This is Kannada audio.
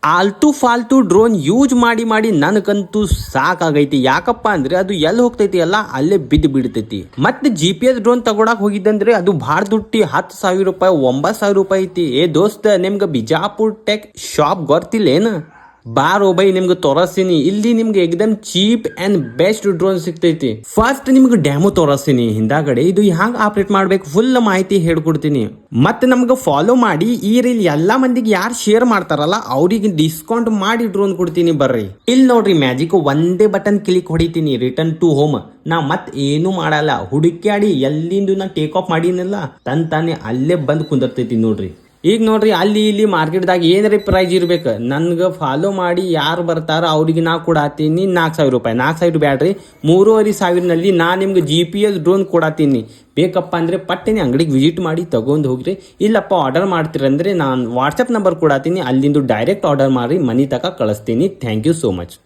ಆಲ್ತು ಫಾಲ್ತು ಡ್ರೋನ್ ಯೂಸ್ ಮಾಡಿ ಮಾಡಿ ನನಗಂತೂ ಸಾಕಾಗೈತಿ. ಯಾಕಪ್ಪ ಅಂದ್ರೆ ಅದು ಎಲ್ಲಿ ಹೋಗ್ತೈತಿ ಅಲ್ಲ ಅಲ್ಲೇ ಬಿದ್ದು ಬಿಡ್ತೈತಿ. ಮತ್ತೆ GPS ಡ್ರೋನ್ ತಗೊಳಕ್ ಹೋಗಿದ್ದಂದ್ರೆ ಅದು ಭಾಳ ದುಡ್ಡಿ 10,000 ರೂಪಾಯಿ 9,000 ರೂಪಾಯಿ ಐತಿ. ಏ ದೋಸ್ತ, ನಿಮ್ಗೆ ಬಿಜಾಪುರ್ ಟೆಕ್ ಶಾಪ್ ಗೊತ್ತಿಲ್ಲ ಏನು? ಬಾರೋ ಬೈ, ನಿಮ್ಗೆ ತೋರಿಸ್ತೀನಿ. ಇಲ್ಲಿ ನಿಮ್ಗೆ ಎಕ್ದಮ್ ಚೀಪ್ ಅಂಡ್ ಬೆಸ್ಟ್ ಡ್ರೋನ್ ಸಿಗ್ತೈತಿ. ಫಸ್ಟ್ ನಿಮ್ಗೆ ಡ್ಯಾಮೋ ತೋರಿಸ್ತೀನಿ, ಹಿಂದಾಗಡೆ ಇದು ಹ್ಯಾಂಗ್ ಆಪರೇಟ್ ಮಾಡ್ಬೇಕು ಫುಲ್ ಮಾಹಿತಿ ಹೇಳ್ಕೊಡ್ತೀನಿ. ಮತ್ತೆ ನಮ್ಗೆ ಫಾಲೋ ಮಾಡಿ ಈ ರೀಲ್ ಎಲ್ಲಾ ಮಂದಿಗೆ ಯಾರು ಶೇರ್ ಮಾಡ್ತಾರಲ್ಲ ಅವ್ರಿಗೆ ಡಿಸ್ಕೌಂಟ್ ಮಾಡಿ ಡ್ರೋನ್ ಕೊಡ್ತೀನಿ ಬರ್ರಿ. ಇಲ್ಲಿ ನೋಡ್ರಿ ಮ್ಯಾಜಿಕ್, ಒಂದೇ ಬಟನ್ ಕ್ಲಿಕ್ ಹೊಡಿತೀನಿ, ರಿಟರ್ನ್ ಟು ಹೋಮ್. ನಾ ಮತ್ ಏನು ಮಾಡಲ್ಲ, ಹುಡುಕ್ಯಾಡಿ ಎಲ್ಲಿಂದ ನಾ ಟೇಕ್ ಆಫ್ ಮಾಡೀನಿಲ್ಲ ತಾನೇ ಅಲ್ಲೇ ಬಂದ್ ಕುಂದಿರ್ತೈತಿ ನೋಡ್ರಿ. ಈಗ ನೋಡ್ರಿ, ಅಲ್ಲಿ ಇಲ್ಲಿ ಮಾರ್ಕೆಟ್ದಾಗ ಏನಾರ ಪ್ರೈಸ್ ಇರ್ಬೇಕು, ನನ್ಗೆ ಫಾಲೋ ಮಾಡಿ ಯಾರು ಬರ್ತಾರ ಅವ್ರಿಗೆ ನಾ ಕೊಡಾತೀನಿ 4,000 ರೂಪಾಯಿ. 4,000 ಬ್ಯಾಡ್ರಿ, 3,500 ನಾ ನಿಮ್ಗೆ GPS ಡ್ರೋನ್ ಕೊಡಾತೀನಿ. ಬೇಕಪ್ಪ ಅಂದ್ರೆ ಪಟ್ಟನೆ ಅಂಗಡಿಗೆ ವಿಸಿಟ್ ಮಾಡಿ ತಗೊಂಡ್ ಹೋಗ್ರಿ. ಇಲ್ಲಪ್ಪ ಆರ್ಡರ್ ಮಾಡ್ತೀರಂದ್ರೆ ನಾನು ವಾಟ್ಸಪ್ ನಂಬರ್ ಕೊಡಾತೀನಿ, ಅಲ್ಲಿಂದ ಡೈರೆಕ್ಟ್ ಆರ್ಡರ್ ಮಾಡಿ ಮನಿ ತಕ ಕಳಿಸ್ತೀನಿ. Thank you so much.